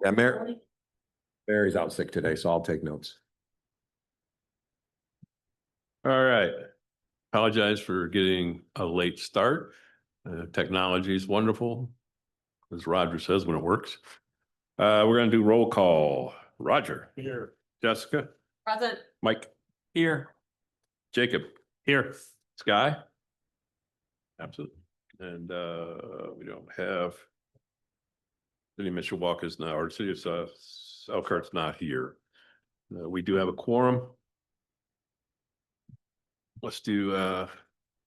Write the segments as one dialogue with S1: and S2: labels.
S1: Yeah, Mary's out sick today, so I'll take notes.
S2: All right. Apologize for getting a late start. Technology is wonderful, as Roger says, when it works. We're going to do roll call. Roger. Here. Jessica.
S3: Present.
S2: Mike.
S3: Here.
S2: Jacob.
S3: Here.
S2: Sky. Absolutely. And we don't have City of Mishawaka's now, or City of Elkhart's not here. We do have a quorum. Let's do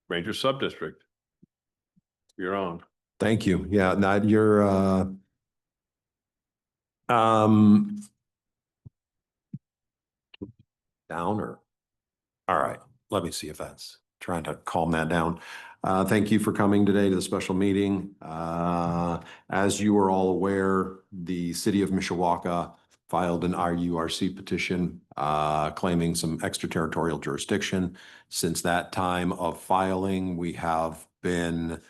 S2: Ranger Subdistrict. You're on.
S1: Thank you. Yeah, now you're downer. All right, let me see if that's trying to calm that down. Thank you for coming today to the special meeting. As you are all aware, the City of Mishawaka filed an RURC petition claiming some extraterritorial jurisdiction. Since that time of filing, we have been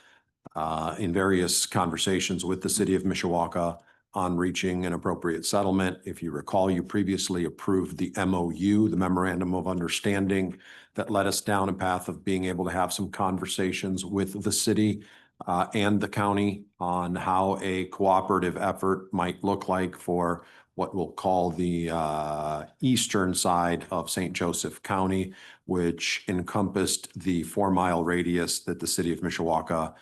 S1: in various conversations with the City of Mishawaka on reaching an appropriate settlement. If you recall, you previously approved the MOU, the Memorandum of Understanding, that led us down a path of being able to have some conversations with the city and the county on how a cooperative effort might look like for what we'll call the eastern side of St. Joseph County, which encompassed the 4-mile radius that the City of Mishawaka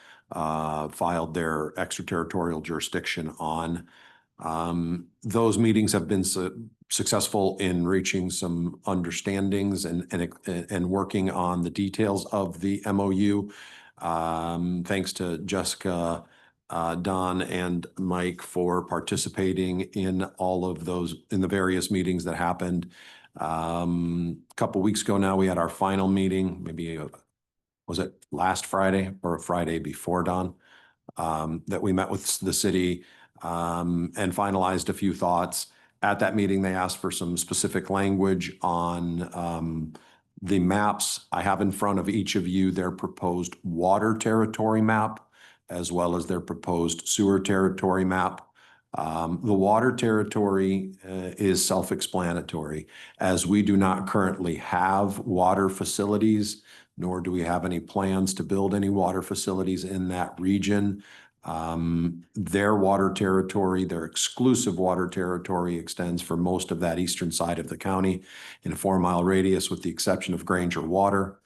S1: filed their extraterritorial jurisdiction on. Those meetings have been successful in reaching some understandings and working on the details of the MOU. Thanks to Jessica, Don, and Mike for participating in all of those, in the various meetings that happened. A couple weeks ago now, we had our final meeting, maybe was it last Friday or Friday before, Don, that we met with the city and finalized a few thoughts. At that meeting, they asked for some specific language on the maps. I have in front of each of you their proposed water territory map, as well as their proposed sewer territory map. The water territory is self-explanatory, as we do not currently have water facilities, nor do we have any plans to build any water facilities in that region. Their water territory, their exclusive water territory, extends for most of that eastern side of the county in a 4-mile radius, with the exception of Granger Water.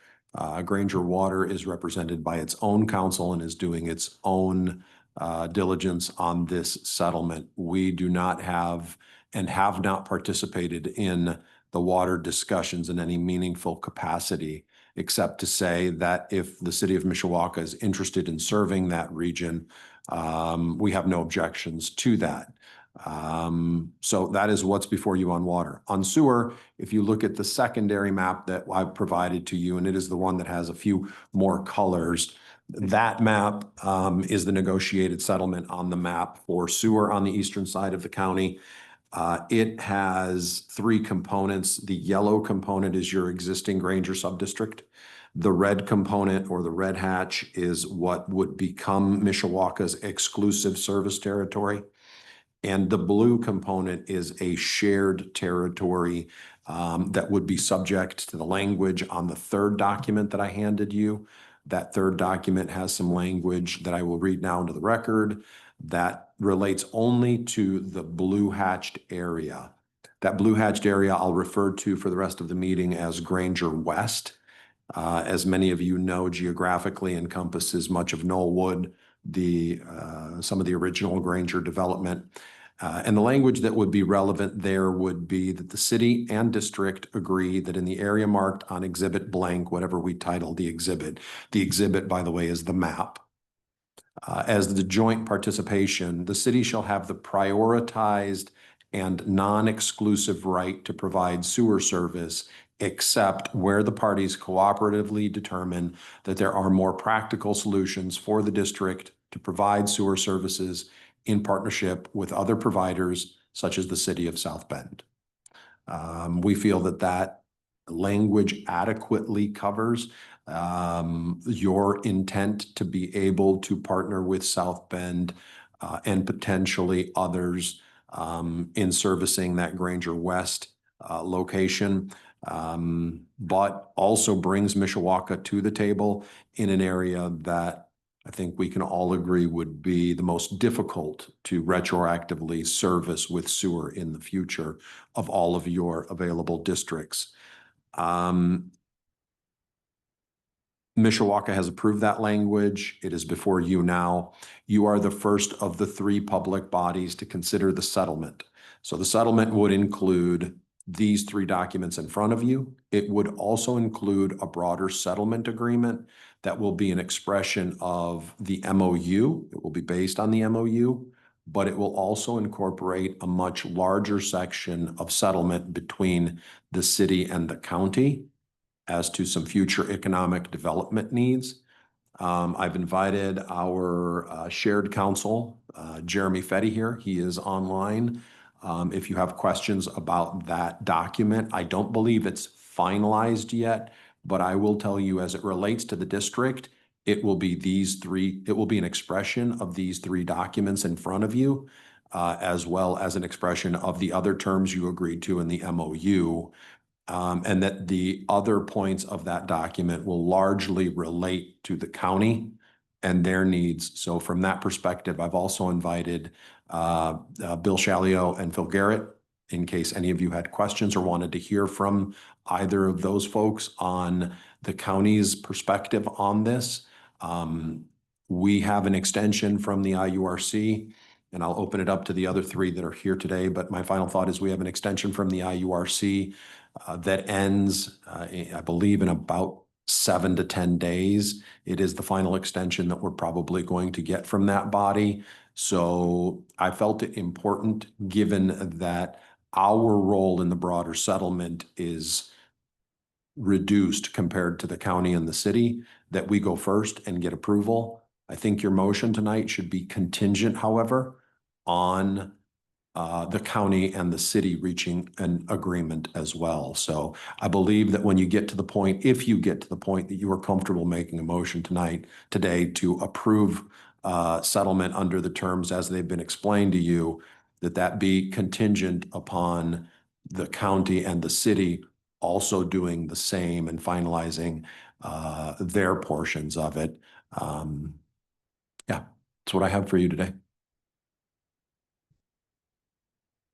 S1: Granger Water is represented by its own council and is doing its own diligence on this settlement. We do not have and have not participated in the water discussions in any meaningful capacity, except to say that if the City of Mishawaka is interested in serving that region, we have no objections to that. So that is what's before you on water. On sewer, if you look at the secondary map that I've provided to you, and it is the one that has a few more colors, that map is the negotiated settlement on the map for sewer on the eastern side of the county. It has 3 components. The yellow component is your existing Granger subdistrict. The red component, or the red hatch, is what would become Mishawaka's exclusive service territory. And the blue component is a shared territory that would be subject to the language on the 3rd document that I handed you. That 3rd document has some language that I will read now into the record that relates only to the blue hatched area. That blue hatched area I'll refer to for the rest of the meeting as Granger West. As many of you know, geographically encompasses much of Knollwood, some of the original Granger development. And the language that would be relevant there would be that the city and district agree that in the area marked on exhibit blank, whatever we title the exhibit, by the way, is the map. As the joint participation, the city shall have the prioritized and non-exclusive right to provide sewer service, except where the parties cooperatively determine that there are more practical solutions for the district to provide sewer services in partnership with other providers, such as the City of South Bend. We feel that that language adequately covers your intent to be able to partner with South Bend and potentially others in servicing that Granger West location, but also brings Mishawaka to the table in an area that I think we can all agree would be the most difficult to retroactively service with sewer in the future of all of your available districts. Mishawaka has approved that language. It is before you now. You are the first of the three public bodies to consider the settlement. So the settlement would include these three documents in front of you. It would also include a broader settlement agreement that will be an expression of the MOU. It will be based on the MOU, but it will also incorporate a much larger section of settlement between the city and the county as to some future economic development needs. I've invited our shared counsel, Jeremy Fetty here. He is online. If you have questions about that document, I don't believe it's finalized yet, but I will tell you as it relates to the district, it will be these three, it will be an expression of these three documents in front of you, as well as an expression of the other terms you agreed to in the MOU. And that the other points of that document will largely relate to the county and their needs. So from that perspective, I've also invited Bill Shalio and Phil Garrett in case any of you had questions or wanted to hear from either of those folks on the county's perspective on this. We have an extension from the IURC, and I'll open it up to the other three that are here today. But my final thought is we have an extension from the IURC that ends, I believe, in about 7 to 10 days. It is the final extension that we're probably going to get from that body. So I felt it important, given that our role in the broader settlement is reduced compared to the county and the city, that we go first and get approval. I think your motion tonight should be contingent, however, on the county and the city reaching an agreement as well. So I believe that when you get to the point, if you get to the point that you are comfortable making a motion today to approve settlement under the terms as they've been explained to you, that be contingent upon the county and the city also doing the same and finalizing their portions of it. Yeah, that's what I have for you today.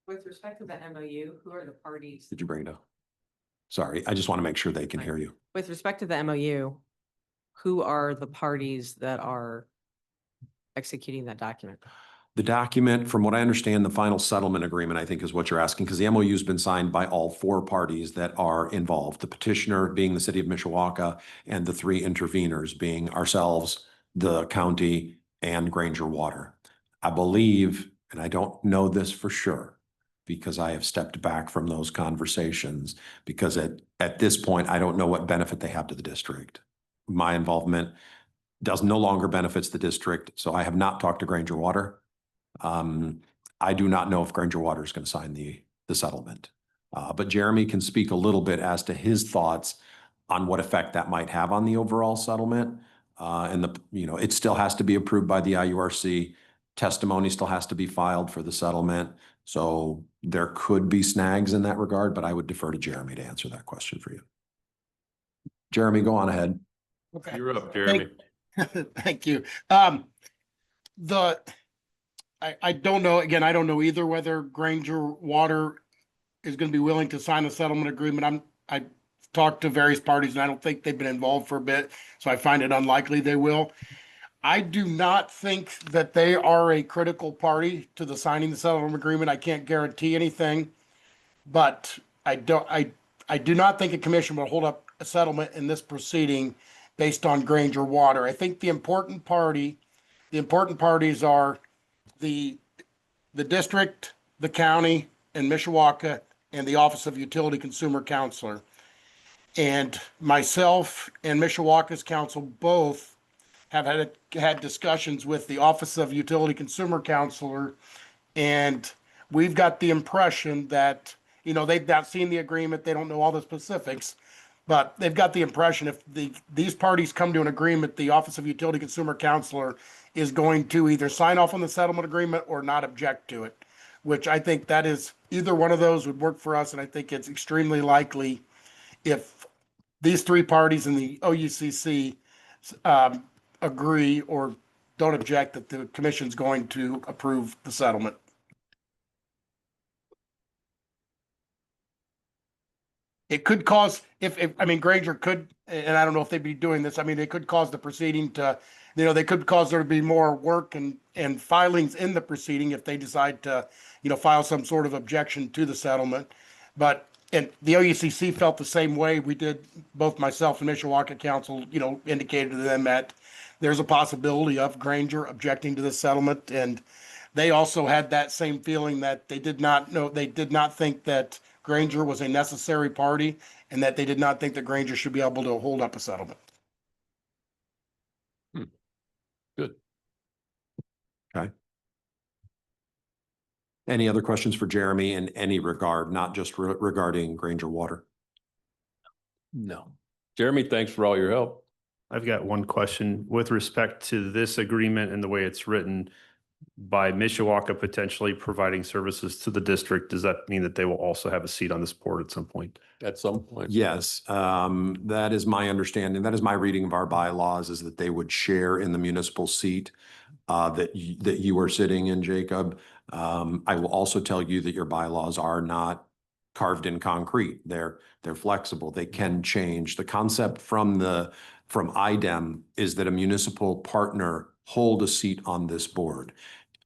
S3: With respect to the MOU, who are the parties?
S1: Did you bring it up? Sorry, I just want to make sure they can hear you.
S3: With respect to the MOU, who are the parties that are executing that document?
S1: The document, from what I understand, the final settlement agreement, I think is what you're asking, because the MOU has been signed by all four parties that are involved. The petitioner being the city of Mishawaka and the three interveners being ourselves, the county, and Granger Water. I believe, and I don't know this for sure, because I have stepped back from those conversations, because at this point, I don't know what benefit they have to the district. My involvement no longer benefits the district, so I have not talked to Granger Water. I do not know if Granger Water is going to sign the settlement. But Jeremy can speak a little bit as to his thoughts on what effect that might have on the overall settlement. And it still has to be approved by the IURC. Testimony still has to be filed for the settlement. So there could be snags in that regard, but I would defer to Jeremy to answer that question for you. Jeremy, go on ahead.
S4: Okay.
S2: You're up, Jeremy.
S4: Thank you. I don't know, again, I don't know either whether Granger Water is going to be willing to sign a settlement agreement. I talked to various parties and I don't think they've been involved for a bit, so I find it unlikely they will. I do not think that they are a critical party to the signing the settlement agreement. I can't guarantee anything, but I do not think a commission will hold up a settlement in this proceeding based on Granger Water. I think the important parties are the district, the county, and Mishawaka, and the Office of Utility Consumer Counselor. And myself and Mishawaka's counsel both have had discussions with the Office of Utility Consumer Counselor, and we've got the impression that, they've not seen the agreement, they don't know all the specifics, but they've got the impression if these parties come to an agreement, the Office of Utility Consumer Counselor is going to either sign off on the settlement agreement or not object to it. which I think that is, either one of those would work for us. And I think it's extremely likely if these three parties in the OUCC agree or don't object, that the commission's going to approve the settlement. It could cause, if I mean, Granger could, and I don't know if they'd be doing this, I mean, they could cause the proceeding to, they could cause there to be more work and filings in the proceeding if they decide to, file some sort of objection to the settlement. But, and the OUCC felt the same way. We did, both myself and Mishawaka Council, indicated to them that there's a possibility of Granger objecting to the settlement. And they also had that same feeling that they did not think that Granger was a necessary party, and that they did not think that Granger should be able to hold up a settlement.
S2: Good.
S1: Okay. Any other questions for Jeremy in any regard, not just regarding Granger Water?
S2: No. Jeremy, thanks for all your help.
S5: I've got one question with respect to this agreement and the way it's written. By Mishawaka potentially providing services to the district, does that mean that they will also have a seat on this board at some point?
S2: At some point.
S1: Yes, that is my understanding. That is my reading of our bylaws, is that they would share in the municipal seat that you are sitting in, Jacob. I will also tell you that your bylaws are not carved in concrete. They're flexible. They can change. The concept from IDEM is that a municipal partner hold a seat on this board.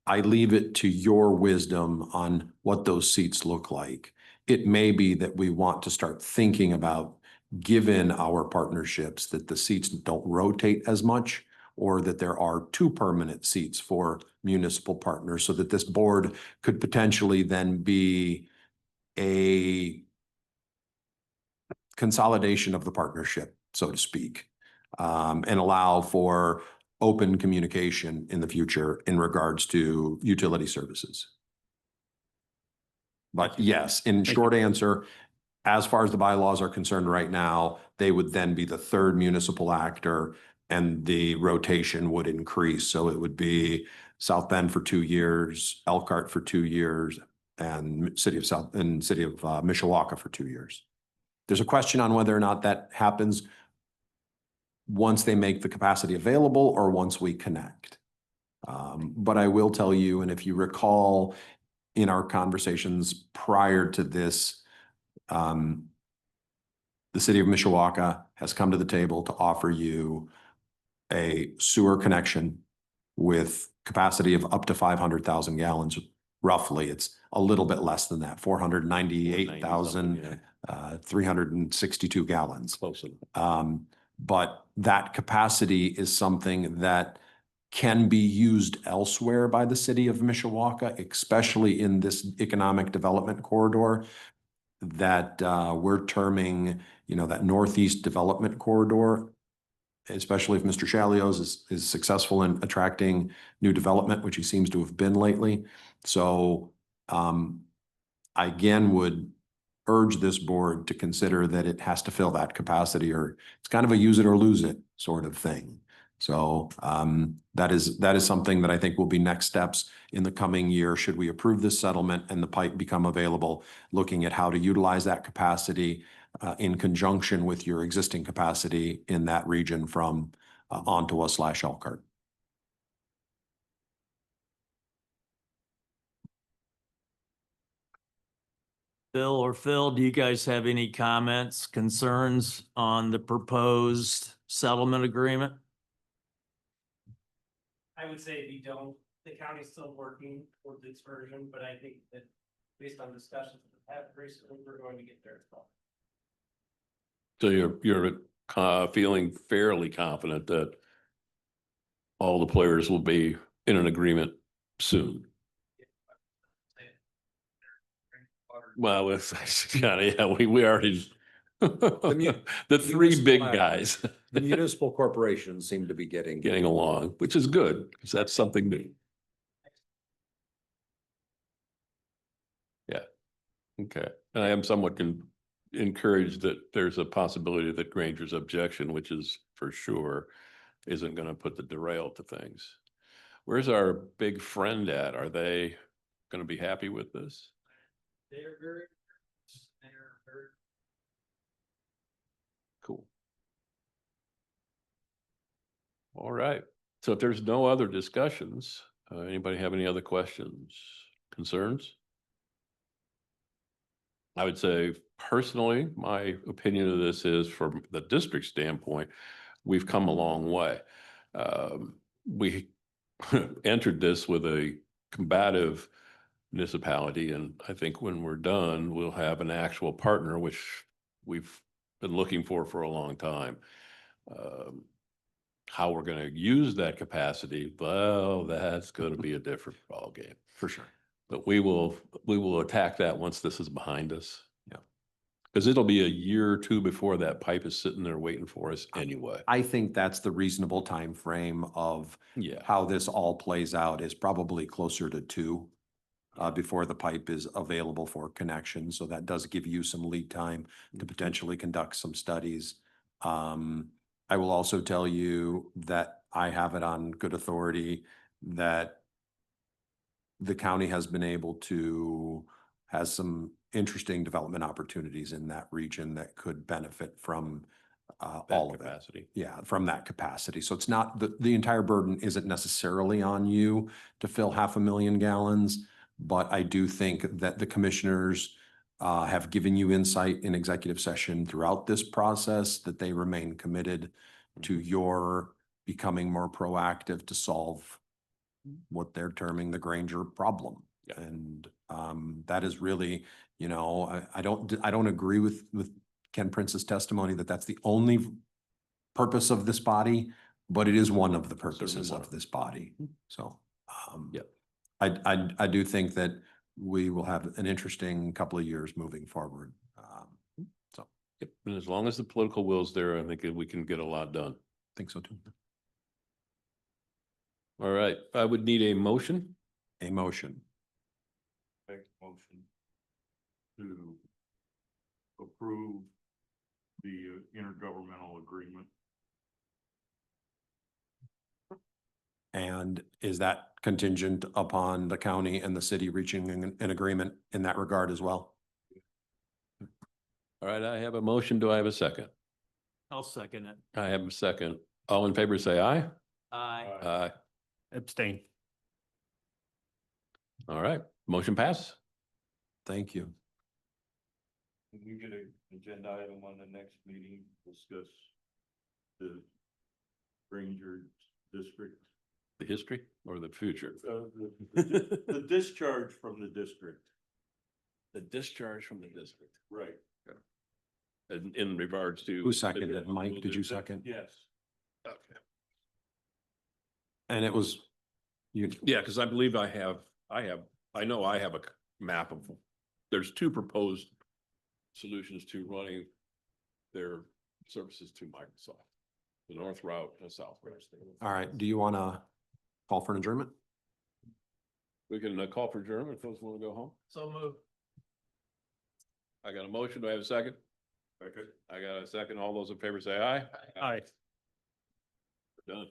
S1: I leave it to your wisdom on what those seats look like. It may be that we want to start thinking about, given our partnerships, that the seats don't rotate as much, or that there are 2 permanent seats for municipal partners, so that this board could potentially then be a consolidation of the partnership, so to speak, and allow for open communication in the future in regards to utility services. But yes, in short answer, as far as the bylaws are concerned right now, they would then be the 3rd municipal actor, and the rotation would increase. So it would be South Bend for 2 years, Elkhart for 2 years, and City of Mishawaka for 2 years. There's a question on whether or not that happens once they make the capacity available or once we connect. But I will tell you, and if you recall in our conversations prior to this, the City of Mishawaka has come to the table to offer you a sewer connection with capacity of up to 500,000 gallons, roughly. It's a little bit less than that, 498,362 gallons.
S2: Close enough.
S1: But that capacity is something that can be used elsewhere by the City of Mishawaka, especially in this economic development corridor that we're terming, that Northeast Development Corridor, especially if Mr. Chalios is successful in attracting new development, which he seems to have been lately. So I again would urge this board to consider that it has to fill that capacity, or it's kind of a use it or lose it sort of thing. So that is something that I think will be next steps in the coming year, should we approve this settlement and the pipe become available, looking at how to utilize that capacity in conjunction with your existing capacity in that region from Ontowa/Elkhart.
S6: Phil, do you guys have any comments, concerns on the proposed settlement agreement?
S7: I would say if you don't, the county's still working towards its version, but I think that based on discussions we've had recently, we're going to get there as well.
S2: So you're feeling fairly confident that all the players will be in an agreement soon. Well, it's yeah, we already the 3 big guys
S1: The municipal corporations seem to be
S2: getting along, which is good because that's something new. Yeah. Okay. And I am somewhat encouraged that there's a possibility that Granger's objection, which is for sure, isn't going to put the derail to things. Where's our big friend at? Are they going to be happy with this?
S7: They're very.
S2: Cool. All right. So if there's no other discussions, anybody have any other questions, concerns? I would say personally, my opinion of this is from the district standpoint, we've come a long way. We entered this with a combative municipality, and I think when we're done, we'll have an actual partner, which we've been looking for a long time. How we're going to use that capacity, well, that's going to be a different ballgame.
S1: For sure.
S2: But we will attack that once this is behind us. Yeah. Because it'll be a year or two before that pipe is sitting there waiting for us anyway.
S1: I think that's the reasonable time frame of
S2: Yeah.
S1: how this all plays out is probably closer to 2 before the pipe is available for connection. So that does give you some lead time to potentially conduct some studies. I will also tell you that I have it on good authority that the county has been able to, has some interesting development opportunities in that region that could benefit from
S2: That
S1: all of it.
S2: capacity.
S1: Yeah, from that capacity. So it's not, the entire burden isn't necessarily on you to fill 500,000 gallons, but I do think that the commissioners have given you insight in executive session throughout this process, that they remain committed to your becoming more proactive to solve what they're terming the Granger problem.
S2: Yeah.
S1: And that is really, you know, I don't agree with Ken Prince's testimony that that's the only purpose of this body, but it is one of the purposes
S2: one
S1: of
S2: of
S1: this body. So
S2: Yep.
S1: I do think that we will have an interesting couple of years moving forward. So I
S2: Yep. And as long as the political will's there, I think we can get a lot done.
S1: think so too.
S2: All right. I would need a motion.
S1: A motion.
S8: Make a motion to approve the intergovernmental agreement.
S1: And is that contingent upon the county and the city reaching an agreement in that regard as well?
S2: All right. I have a motion. Do I have a second?
S6: I'll second it.
S2: I have a second. All in favor, say aye.
S6: Aye.
S2: Aye.
S5: Abstain.
S2: All right. Motion passes.
S1: Thank you.
S8: Can we get an agenda item on the next meeting, discuss the Granger district?
S2: The history or the future?
S8: The discharge from the district.
S2: The discharge from the district.
S8: Right.
S2: In regards to.
S1: Who seconded? Mike, did you second?
S8: Yes.
S2: Okay.
S1: And it was you.
S2: Yeah, because I believe I know I have a map of, there's 2 proposed solutions to running their services to Microsoft. The north route and the south route.
S1: All right. Do you want to call for an adjournment?
S2: We can call for adjournment if folks want to go home.
S6: So move.
S2: I got a motion. Do I have a second?
S8: Second.
S2: I got a second. All those in favor say aye.
S5: Aye.
S2: We're done.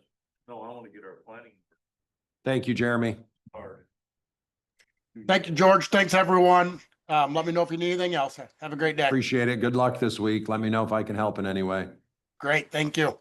S8: No, I want to get our planning
S1: Thank you, Jeremy.
S8: part.
S4: Thank you, George. Thanks, everyone. Let me know if you need anything else. Have a great day.
S1: Appreciate it. Good luck this week. Let me know if I can help in any way.
S4: Great. Thank you.